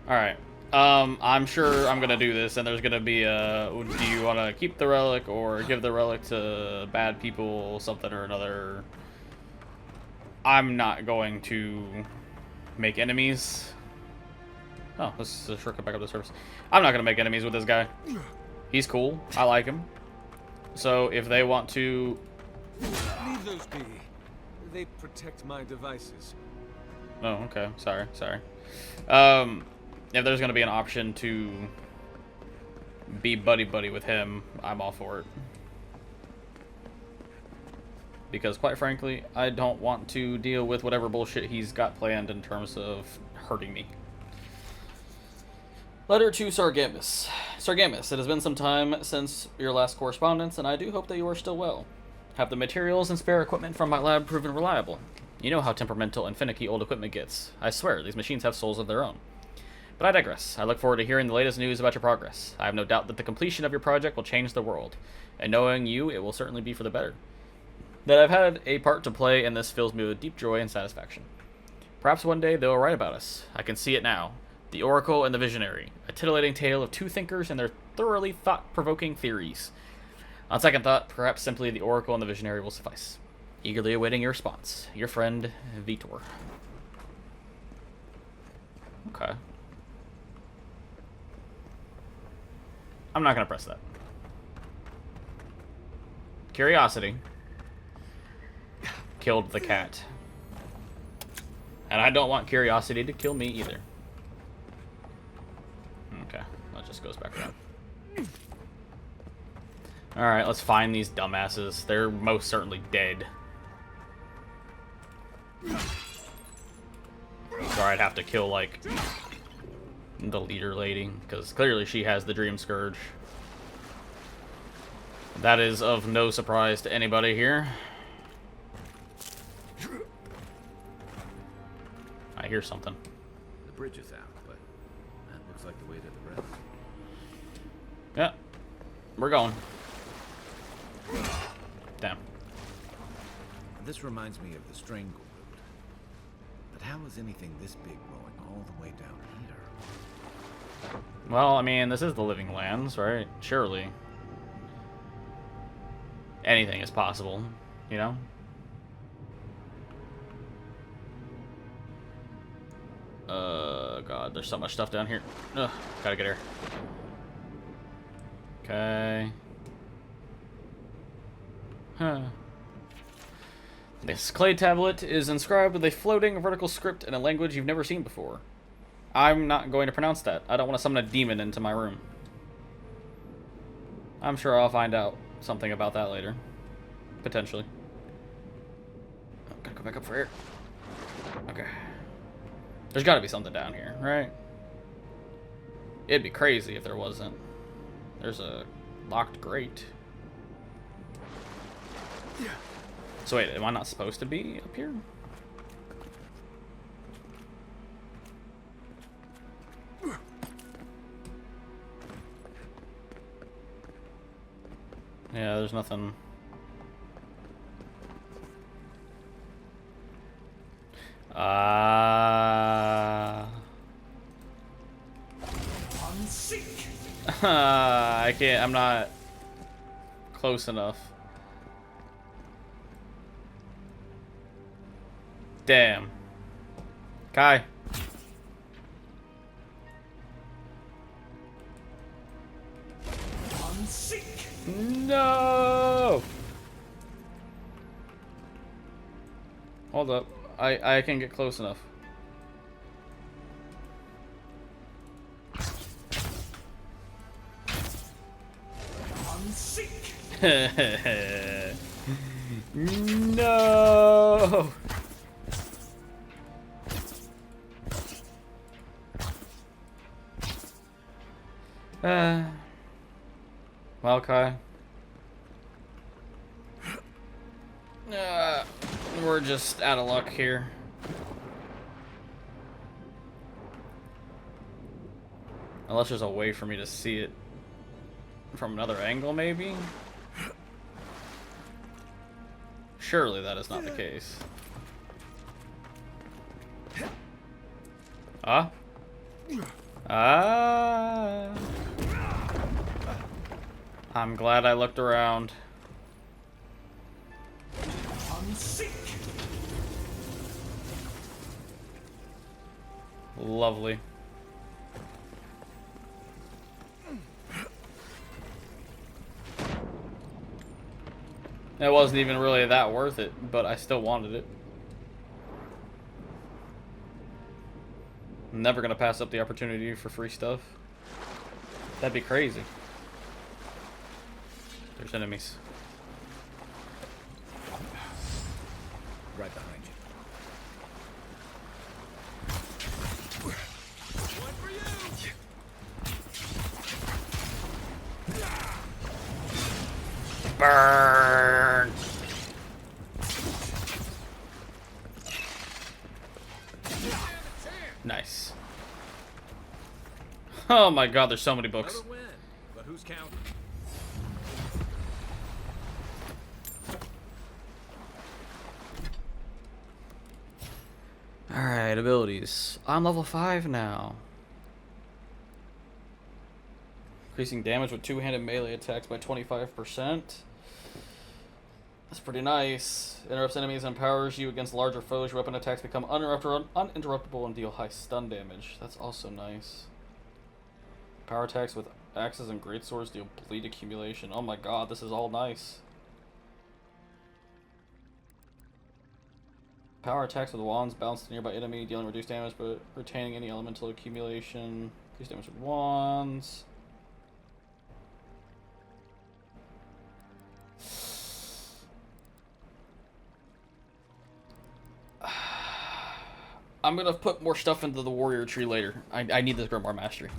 Alright. I'm sure I'm gonna do this, and there's gonna be a... Do you want to keep the relic, or give the relic to bad people, something or another? I'm not going to make enemies. Oh, this is a shortcut back up the surface. I'm not gonna make enemies with this guy. He's cool. I like him. So, if they want to... Leave those be. They protect my devices. Oh, okay. Sorry. If there's gonna be an option to be buddy-buddy with him, I'm all for it. Because, quite frankly, I don't want to deal with whatever bullshit he's got planned in terms of hurting me. Letter to Sargamis. Sargamis, it has been some time since your last correspondence, and I do hope that you are still well. Have the materials and spare equipment from my lab proven reliable? You know how temperamental and finicky old equipment gets. I swear, these machines have souls of their own. But I digress. I look forward to hearing the latest news about your progress. I have no doubt that the completion of your project will change the world. And knowing you, it will certainly be for the better. That I've had a part to play in this fills me with deep joy and satisfaction. Perhaps one day they will write about us. I can see it now. The Oracle and the Visionary. A titillating tale of two thinkers and their thoroughly thought-provoking theories. On second thought, perhaps simply the Oracle and the Visionary will suffice. Eagerly awaiting your response. Your friend, Vitor. Okay. I'm not going to press that. Curiosity killed the cat. And I don't want curiosity to kill me either. Okay, that just goes back around. Alright, let's find these dumbasses. They're most certainly dead. Or I'd have to kill, like, the leader lady, because clearly she has the Dream Scourge. That is of no surprise to anybody here. I hear something. The bridge is out, but that looks like the way to the rest. Yeah, we're going. Damn. This reminds me of the Strangle route. But how is anything this big going all the way down here? Well, I mean, this is the Living Lands, right? Surely. Anything is possible, you know? God, there's so much stuff down here. Ugh, gotta get here. Okay. Huh. This clay tablet is inscribed with a floating vertical script in a language you've never seen before. I'm not going to pronounce that. I don't want to summon a demon into my room. I'm sure I'll find out something about that later. Potentially. Oh, gotta go back up for air. Okay. There's gotta be something down here, right? It'd be crazy if there wasn't. There's a locked grate. So wait, am I not supposed to be up here? Yeah, there's nothing. I can't, I'm not close enough. Damn. Kai. No. Hold up. I can get close enough. No. Well, Kai. We're just out of luck here. Unless there's a way for me to see it from another angle, maybe? Surely that is not the case. Huh? Ah. I'm glad I looked around. Lovely. It wasn't even really that worth it, but I still wanted it. I'm never gonna pass up the opportunity for free stuff. That'd be crazy. There's enemies. Right behind you. One for you! Burn! Nice. Oh my god, there's so many books. Another win, but who's counting? Alright, abilities. I'm level 5 now. Increasing damage with two-handed melee attacks by 25%. That's pretty nice. Interrupts enemies and empowers you against larger foes. Your weapon attacks become uninterruptible and deal high stun damage. That's also nice. Power attacks with axes and greatswords deal bleed accumulation. Oh my god, this is all nice. Power attacks with wands bounce to nearby enemy, dealing reduced damage but retaining any elemental accumulation. Increased damage with wands. I'm gonna put more stuff into the warrior tree later. I need this Grimoire Mastery.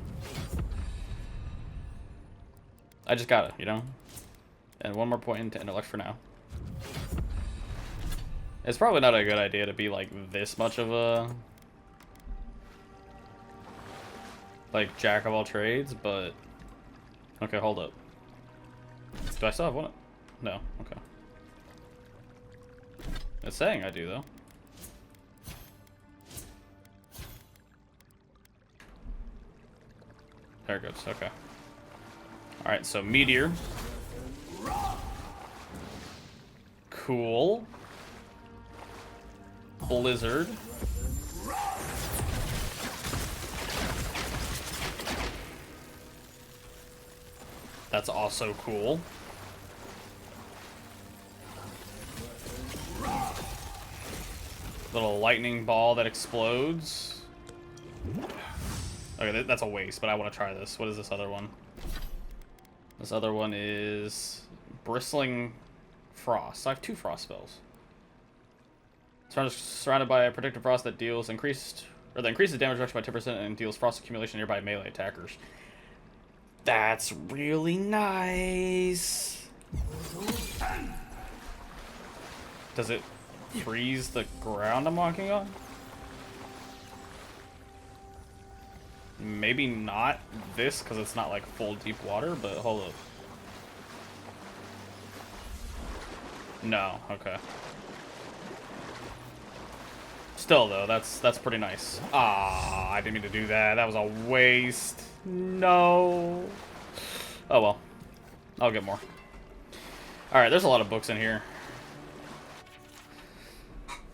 I just gotta, you know? And one more point into intellect for now. It's probably not a good idea to be like this much of a like jack of all trades, but okay, hold up. Do I still have one? No, okay. It's saying I do though. There it goes, okay. Alright, so Meteor. Cool. Blizzard. That's also cool. Little lightning ball that explodes. Okay, that's a waste, but I want to try this. What is this other one? This other one is Bristling Frost. So I have 2 frost spells. Surrounded by a predictive frost that increases damage reduction by 10% and deals frost accumulation nearby melee attackers. That's really nice. Does it freeze the ground I'm walking on? Maybe not this, because it's not like full deep water, but hold up. No, okay. Still though, that's pretty nice. Ah, I didn't mean to do that. That was a waste. No. Oh well. I'll get more. Alright, there's a lot of books in here.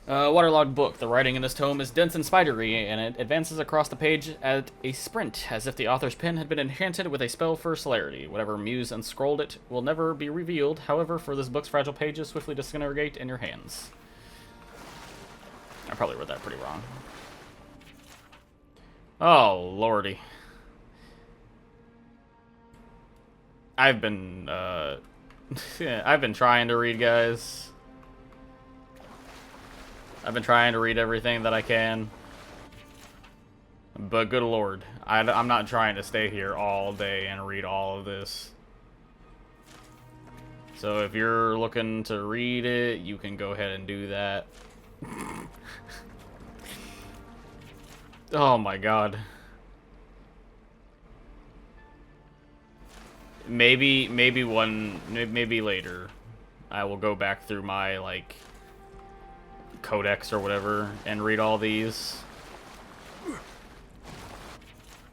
Waterlogged book. The writing in this tome is dense and spidery, and it advances across the page at a sprint, as if the author's pen had been enchanted with a spell for celerity. Whatever muse unscrolled it will never be revealed. However, for this book's fragile pages swiftly disintegrate in your hands. I probably read that pretty wrong. Oh, lordy. I've been trying to read, guys. I've been trying to read everything that I can. But good lord, I'm not trying to stay here all day and read all of this. So if you're looking to read it, you can go ahead and do that. Oh my god. Maybe later I will go back through my like codex or whatever and read all these.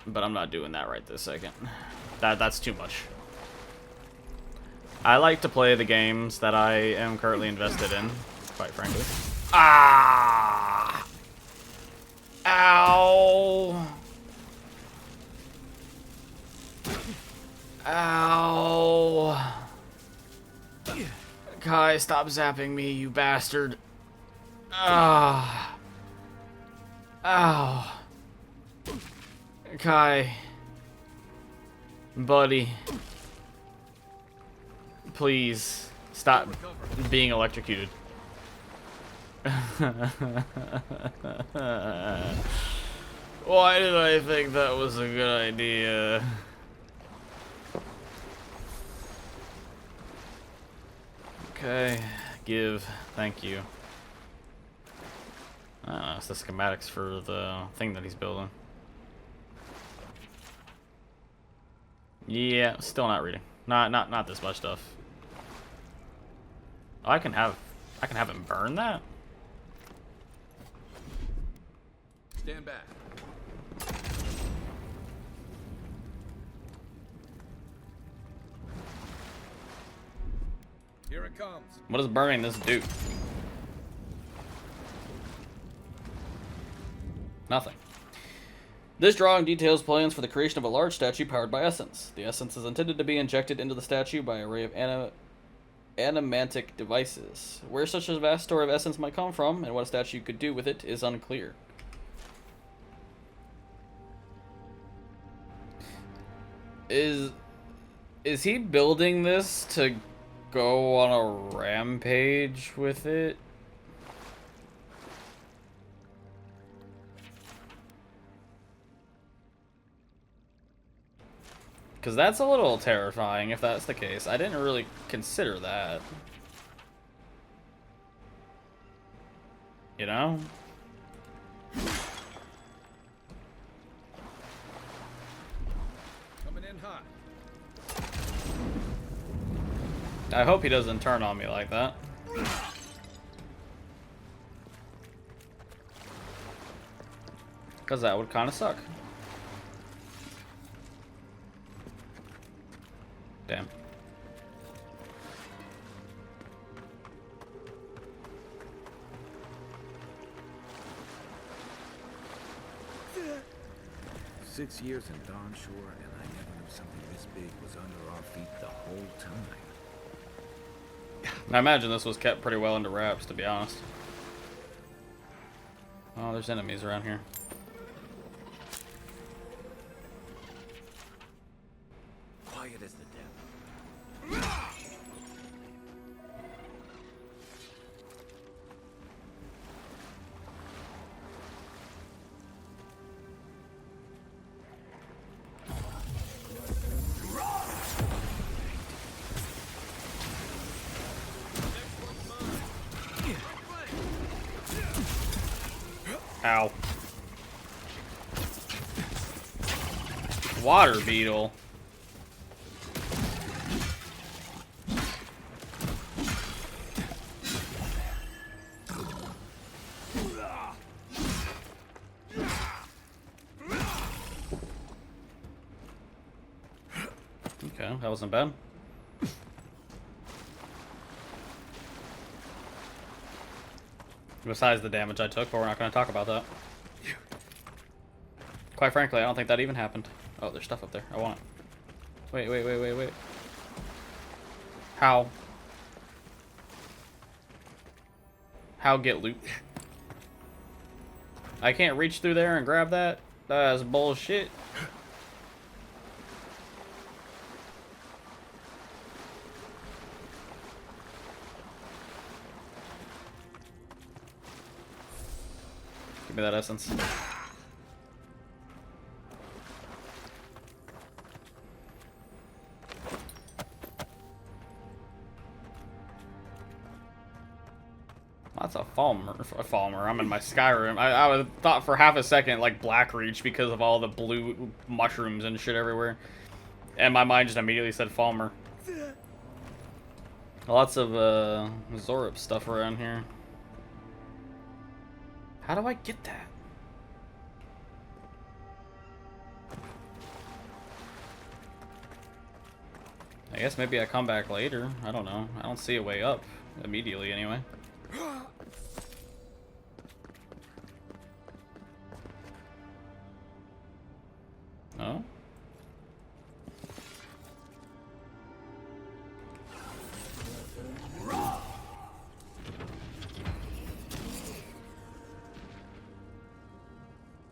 but I'm not doing that right this second. That's too much. I like to play the games that I am currently invested in, quite frankly. Ah! Ow! Ow! Kai, stop zapping me, you bastard. Ah! Ow! Kai. Buddy. Please, stop being electrocuted. Why did I think that was a good idea? Okay, give, thank you. It's the schematics for the thing that he's building. Yeah, still not reading. Not this much stuff. Oh, I can have him burn that? Stand back. Here it comes. What does burning this do? Nothing. This drawing details plans for the creation of a large statue powered by essence. The essence is intended to be injected into the statue by an array of animantic devices. Where such a vast store of essence might come from, and what a statue could do with it, is unclear. Is he building this to go on a rampage with it? Because that's a little terrifying if that's the case. I didn't really consider that. You know? Coming in hot. I hope he doesn't turn on me like that. Because that would kind of suck. Damn. Six years in Dawn Shore, and I never knew something this big was under our feet the whole time. I imagine this was kept pretty well under wraps, to be honest. Oh, there's enemies around here. Quiet as the devil. Ow. Water beetle. Okay, that wasn't bad. Besides the damage I took, but we're not going to talk about that. Quite frankly, I don't think that even happened. Oh, there's stuff up there. I want it. Wait. How? How get loot? I can't reach through there and grab that? That's bullshit. Give me that essence. That's a Falmer. I'm in my Skyrim. I thought for half a second like Blackreach because of all the blue mushrooms and shit everywhere. And my mind just immediately said Falmer. Lots of Zorup stuff around here. How do I get that? guess maybe I come back later. I don't know. I don't see a way up immediately anyway. Oh?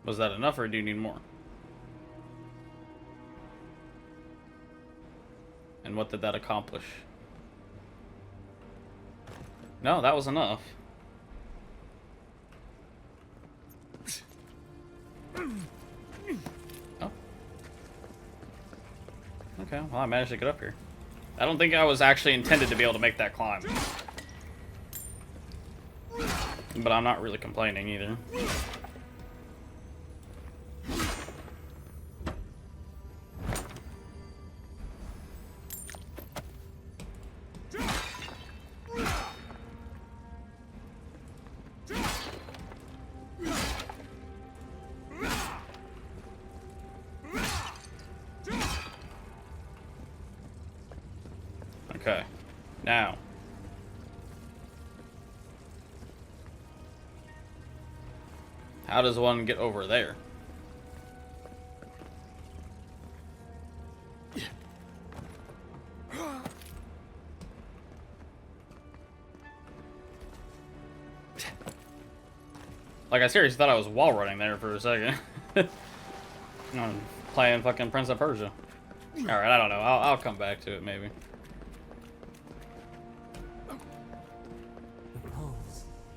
Was that enough, or do you need more? And what did that accomplish? No, that was enough. Oh. Okay, well I managed to get up here. I don't think I was actually intended to be able to make that climb. But I'm not really complaining either. Okay, now. How does one get over there? Like, I seriously thought I was wall running there for a second. I'm playing fucking Prince of Persia. Alright, I don't know. I'll come back to it, maybe.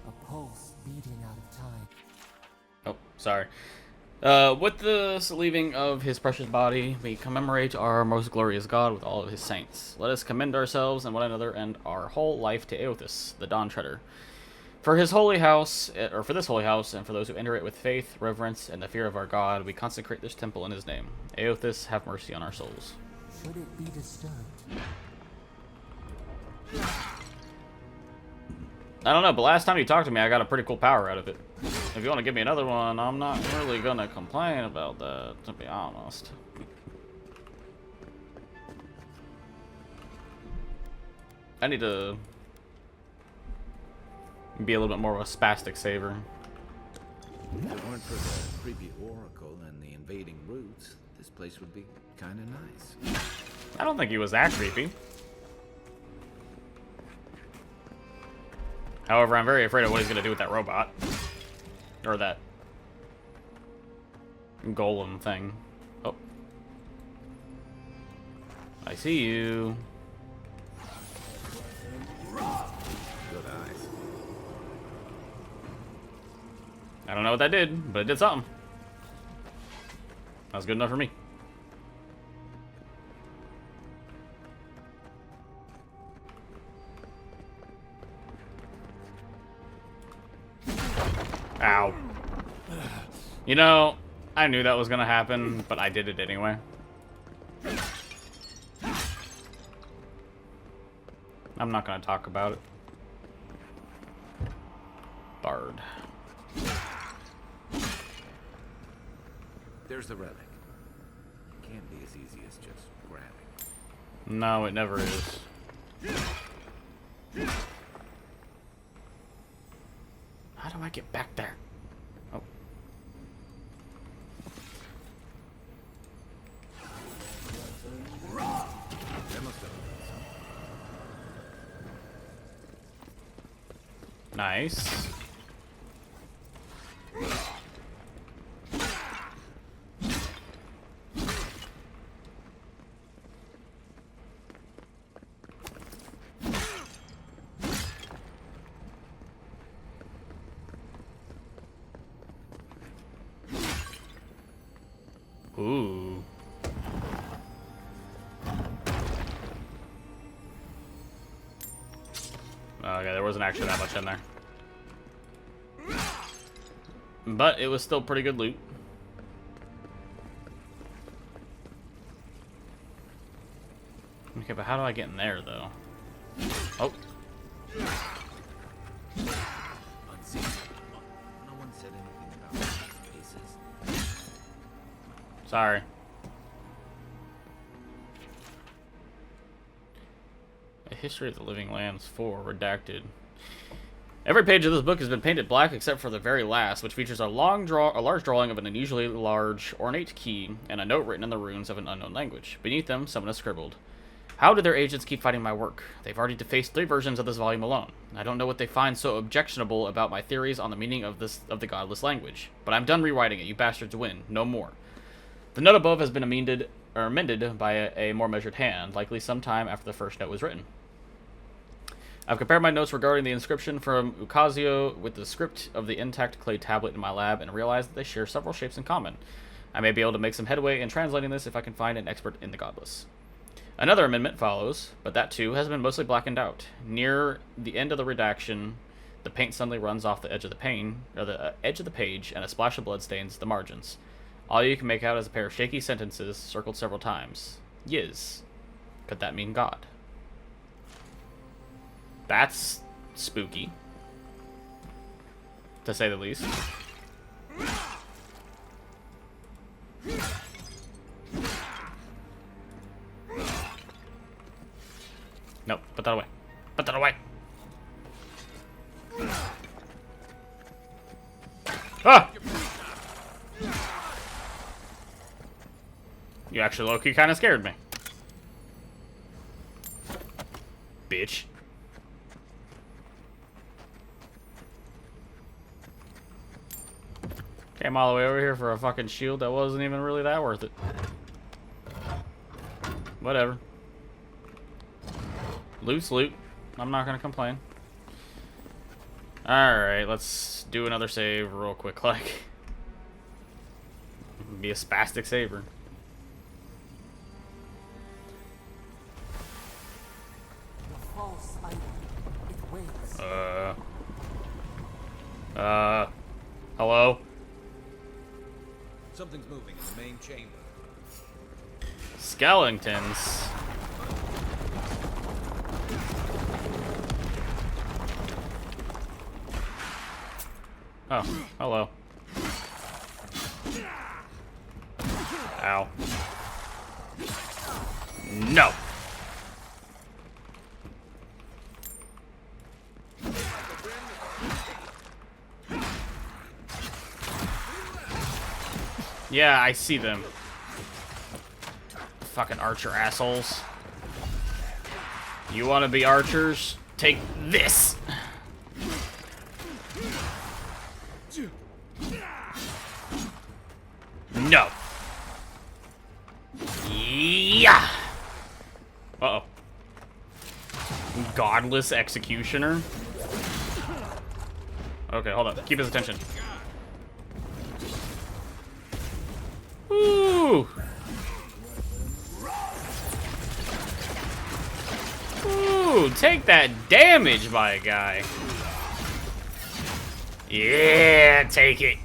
A pulse beating out of time. Oh, sorry. With the leaving of his precious body, we commemorate our most glorious god with all of his saints. Let us commend ourselves and one another and our whole life to Eothas, the Dawn Treader. For his holy house, or for this holy house, and for those who enter it with faith, reverence, and the fear of our God, we consecrate this temple in his name. Eothas, have mercy on our souls. Should it be disturbed? I don't know, but last time you talked to me, I got a pretty cool power out of it. If you want to give me another one, I'm not really gonna complain about that, to be honest. I need to be a little bit more of a spastic saver. If it weren't for the creepy oracle and the invading roots, this place would be kind of nice. I don't think he was that creepy. However, I'm very afraid of what he's going to do with that robot. Or that golem thing. Oh. I see you. Good eyes. I don't know what that did, but it did something. That was good enough for me. Ow. You know, I knew that was gonna happen, but I did it anyway. I'm not gonna talk about it. Bard. There's the relic. It can't be as easy as just grabbing. No, it never is. How do I get back there? Oh. That must have been Nice. Ooh. Okay, there wasn't actually that much in there. But it was still pretty good loot. Okay, but how do I get in there, though? Oh. unseen. No one said anything about these spaces. Sorry. History of the Living Lands 4, redacted. Every page of this book has been painted black except for the very last, which features a large drawing of an unusually large, ornate key and a note written in the runes of an unknown language. Beneath them, someone has scribbled, "How do their agents keep fighting my work? They've already defaced 3 versions of this volume alone. I don't know what they find so objectionable about my theories on the meaning of the godless language. But I'm done rewriting it. You bastards win. No more." The note above has been amended by a more measured hand, likely sometime after the first note was written. I've compared my notes regarding the inscription from Ukazio with the script of the intact clay tablet in my lab and realized that they share several shapes in common. I may be able to make some headway in translating this if I can find an expert in the godless. Another amendment follows, but that too has been mostly blackened out. Near the end of the redaction, the paint suddenly runs off the edge of the edge of the page, and a splash of blood stains the margins. All you can make out is a pair of shaky sentences circled several times. Yiz. Could that mean God? That's spooky, to say the least. Nope, put that away. Put that away. Ah! You actually low-key kind of scared me. Bitch. Came all the way over here for a fucking shield that wasn't even really that worth it. Whatever. Loot's loot. I'm not gonna complain. Alright, let's do another save real quick, like. Be a spastic saver. The false item. It waits. Hello? Something's moving in the main chamber. Skeletons. Oh, hello. Ow. No. Yeah, I see them. Fucking archer assholes. You want to be archers? Take this. No. Yeah. Uh-oh. Godless executioner. Okay, hold on. Keep his attention. Ooh. Ooh, take that damage, my guy. Yeah, take it.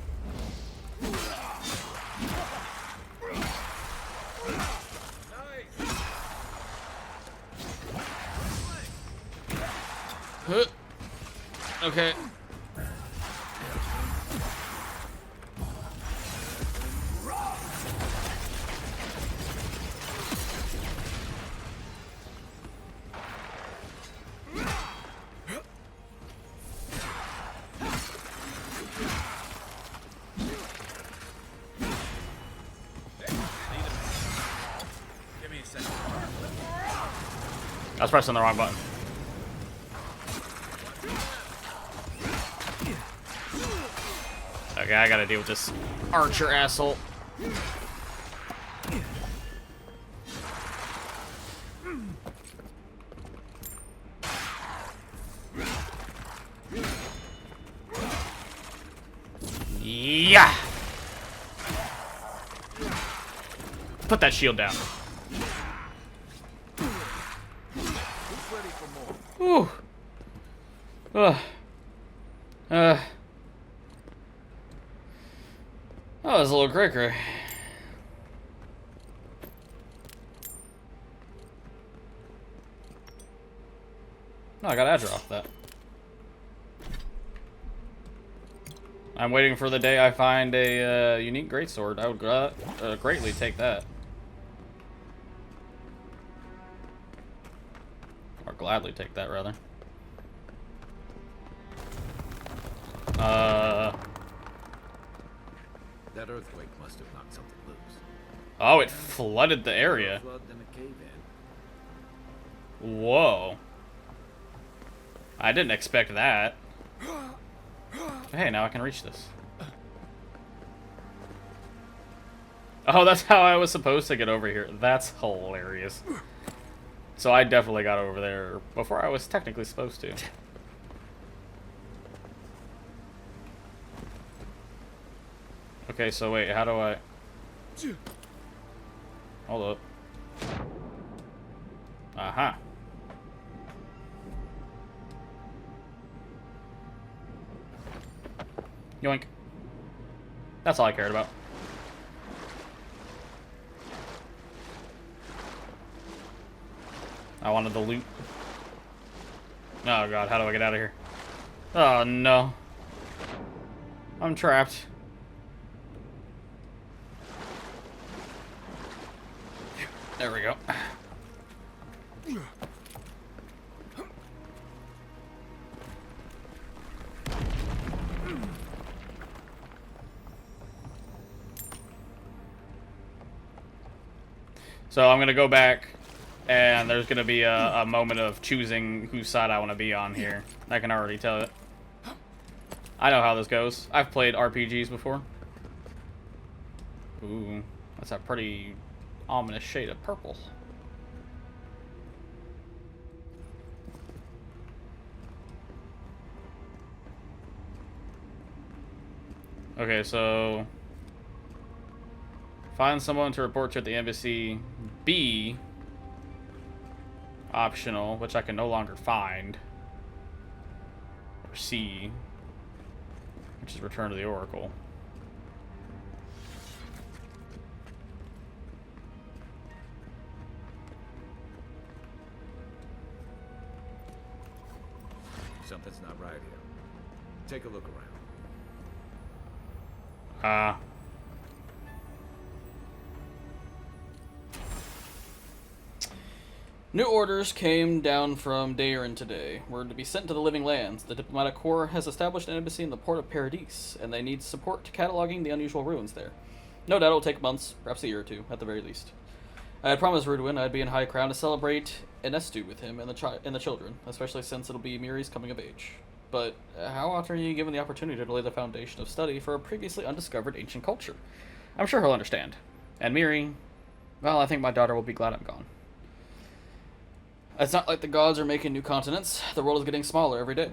Okay. Give me a second. I was pressing the wrong button. Okay, I gotta deal with this archer asshole. Yeah! Put that shield down. Ooh. That was a little quicker. No, I got Adra off that. I'm waiting for the day I find a unique greatsword. I would greatly take that. gladly take that, rather. That earthquake must have knocked something loose. Oh, it flooded the area. Flood than a cave in. Whoa. I didn't expect that. Hey, now I can reach this. Oh, that's how I was supposed to get over here. That's hilarious. So I definitely got over there before I was technically supposed to. Okay, so wait, how do I... Hold up. Aha. Yoink. That's all I cared about. I wanted the loot. Oh god, how do I get out of here? Oh no. I'm trapped. There we go. So I'm gonna go back, and there's gonna be a moment of choosing whose side I want to be on here. I can already tell it. I know how this goes. I've played RPGs before. Ooh, that's a pretty ominous shade of purple. Okay, so find someone to report to at the embassy. B, optional, which I can no longer find. Or C, which is return to the Oracle. Something's not right here. Take a look around. New orders came down from Daeron today. We're to be sent to the Living Lands. The Diplomatic Corps has established an embassy in the port of Paradis, and they need support to cataloging the unusual ruins there. No doubt it'll take months, perhaps a year or two, at the very least. I had promised Ruduin I'd be in High Crown to celebrate Enestu with him and the children, especially since it'll be Miri's coming of age. But how often are you given the opportunity to lay the foundation of study for a previously undiscovered ancient culture? I'm sure he'll understand. And Miri, well, I think my daughter will be glad I'm gone. It's not like the gods are making new continents. The world is getting smaller every day.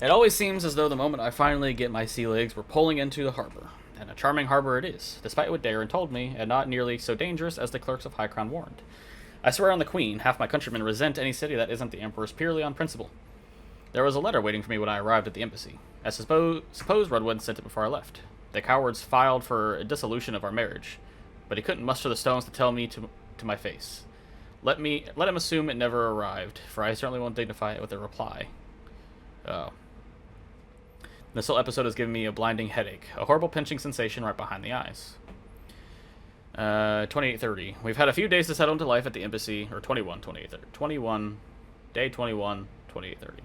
It always seems as though the moment I finally get my sea legs, we're pulling into the harbor. And a charming harbor it is, despite what Daeron told me, and not nearly so dangerous as the clerks of High Crown warned. I swear on the Queen, half my countrymen resent any city that isn't the Emperor's purely on principle. There was a letter waiting for me when I arrived at the embassy. I suppose Ruduin sent it before I left. The cowards filed for a dissolution of our marriage, but he couldn't muster the stones to tell me to my face. Let him assume it never arrived, for I certainly won't dignify it with a reply. Oh. This whole episode has given me a blinding headache, a horrible pinching sensation right behind the eyes. 28:30. We've had a few days to settle into life at the embassy, or 21, 28:30. 21, day 21, 28:30.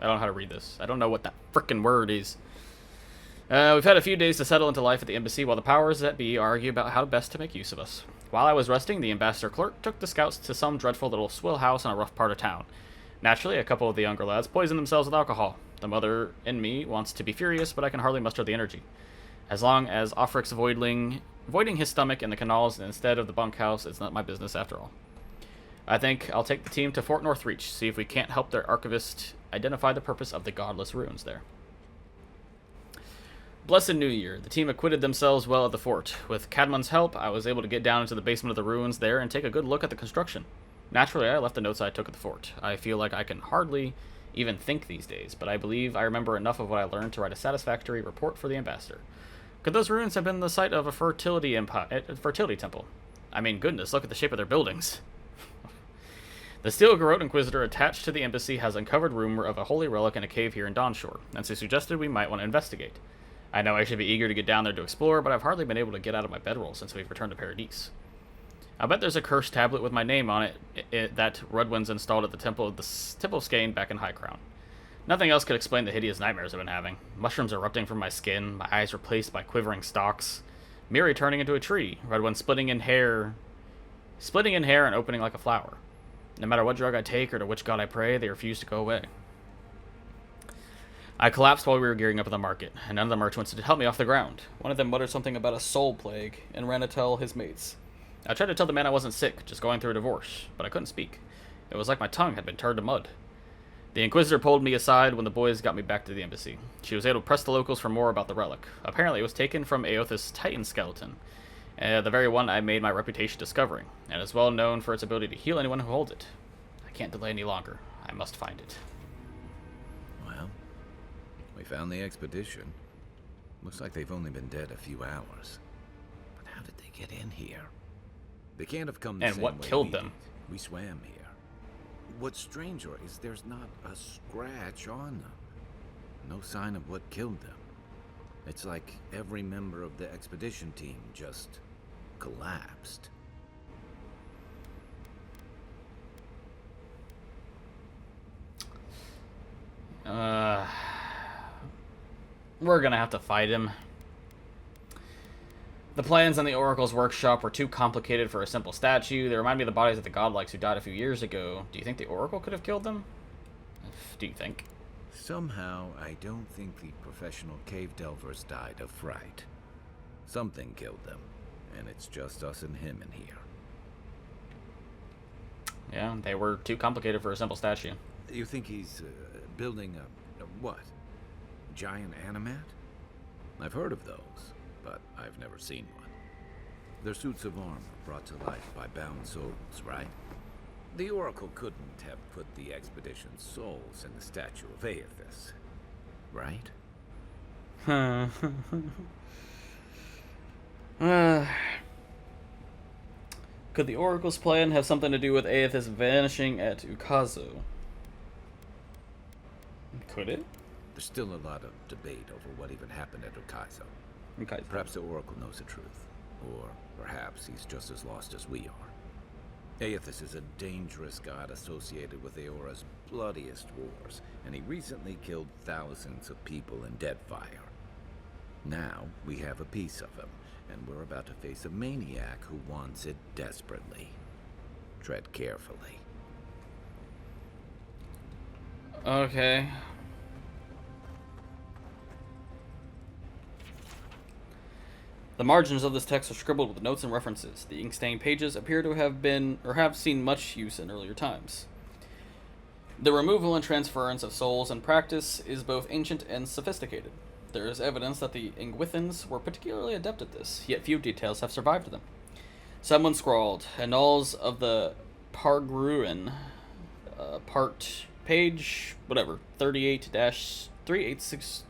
I don't know how to read this. I don't know what that frickin' word is. We've had a few days to settle into life at the embassy while the powers that be argue about how best to make use of us. While I was resting, the ambassador clerk took the scouts to some dreadful little swill house in a rough part of town. Naturally, a couple of the younger lads poisoned themselves with alcohol. The mother in me wants to be furious, but I can hardly muster the energy. As long as Offric's avoiding his stomach in the canals instead of the bunkhouse, it's not my business after all. I think I'll take the team to Fort Northreach, see if we can't help their archivist identify the purpose of the godless ruins there. Blessed New Year. The team acquitted themselves well at the fort. With Cadmon's help, I was able to get down into the basement of the ruins there and take a good look at the construction. Naturally, I left the notes I took at the fort. I feel like I can hardly even think these days, but I believe I remember enough of what I learned to write a satisfactory report for the ambassador. Could those ruins have been the site of a fertility temple? I mean, goodness, look at the shape of their buildings. The Steel Garrote Inquisitor attached to the embassy has uncovered rumor of a holy relic in a cave here in Dawnshore, and so suggested we might want to investigate. I know I should be eager to get down there to explore, but I've hardly been able to get out of my bedroll since we've returned to Paradis. I bet there's a cursed tablet with my name on it that Rudwin's installed at the Temple of Skane back in High Crown. Nothing else could explain the hideous nightmares I've been having. Mushrooms erupting from my skin, my eyes replaced by quivering stalks, Miri turning into a tree, Rudwin splitting in hair and opening like a flower. No matter what drug I take or to which god I pray, they refuse to go away. I collapsed while we were gearing up at the market, and none of the merchants did help me off the ground. One of them muttered something about a soul plague and ran to tell his mates. I tried to tell the man I wasn't sick, just going through a divorce, but I couldn't speak. It was like my tongue had been turned to mud. The Inquisitor pulled me aside when the boys got me back to the embassy. She was able to press the locals for more about the relic. Apparently, it was taken from Aoth's Titan skeleton, the very one I made my reputation discovering, and is well known for its ability to heal anyone who holds it. I can't delay any longer. I must find it. Well, we found the expedition. Looks like they've only been dead a few hours. But how did they get in here? They can't have come the And same what way killed we them? did. We swam here. What's stranger is there's not a scratch on them. No sign of what killed them. It's like every member of the expedition team just collapsed. We're gonna have to fight him. The plans on the Oracle's workshop were too complicated for a simple statue. They remind me of the bodies of the godlikes who died a few years ago. Do you think the Oracle could have killed them? Do you think? Somehow, I don't think the professional cave delvers died of fright. Something killed them, and it's just us and him in here. Yeah, they were too complicated for a simple statue. You think he's building a what? Giant animat? I've heard of those, but I've never seen one. They're suits of armor brought to life by bound souls, right? The Oracle couldn't have put the expedition's souls in the statue of Aethys, right? Could the Oracle's plan have something to do with Aethys vanishing at Ukazo? Could it? There's still a lot of debate over what even happened at Ukazo. Okay. Perhaps the Oracle knows the truth, or perhaps he's just as lost as we are. Aethys is a dangerous god associated with Eora's bloodiest wars, and he recently killed thousands of people in Deadfire. Now, we have a piece of him, and we're about to face a maniac who wants it desperately. Tread carefully. Okay. The margins of this text are scribbled with notes and references. The ink-stained pages appear to have been, or have seen much use in earlier times. The removal and transference of souls in practice is both ancient and sophisticated. There is evidence that the Ingwithans were particularly adept at this, yet few details have survived them. Someone scrawled, Annals of the Pargruin, page, whatever, 38-386,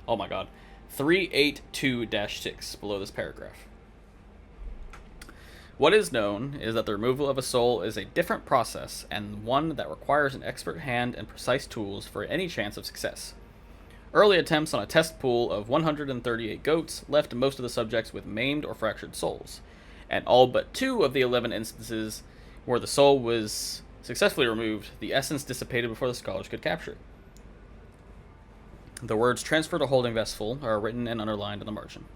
oh my god, 382-6 below this paragraph. What is known is that the removal of a soul is a different process and one that requires an expert hand and precise tools for any chance of success. Early attempts on a test pool of 138 goats left most of the subjects with maimed or fractured souls, and all but 2 of the 11 instances where the soul was successfully removed, the essence dissipated before the scholars could capture it. The words transfer to holding vessel are written and underlined in the margin.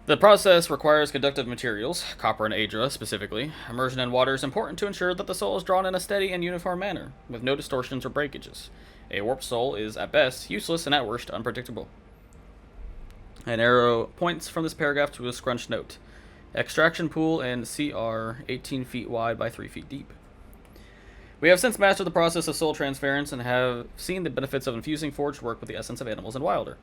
The process requires conductive materials, copper and Aedra specifically. Immersion in water is important to ensure that the soul is drawn in a steady and uniform manner, with no distortions or breakages. A warped soul is, at best, useless and at worst, unpredictable. An arrow points from this paragraph to a scrunched note. Extraction pool in CR 18 feet wide by 3 feet deep. We have since mastered the process of soul transference and have seen the benefits of infusing forged work with the essence of animals and wilder.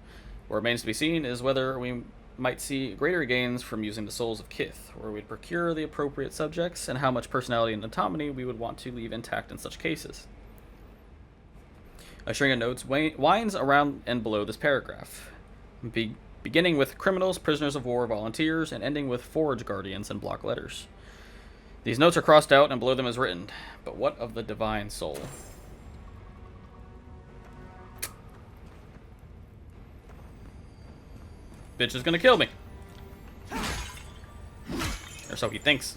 What remains to be seen is whether we might see greater gains from using the souls of Kith, where we'd procure the appropriate subjects, and how much personality and autonomy we would want to leave intact in such cases. A string of notes winds around and below this paragraph, beginning with criminals, prisoners of war, volunteers, and ending with forge guardians in block letters. These notes are crossed out and below them is written, but what of the divine soul? Bitch is gonna kill me. Or so he thinks.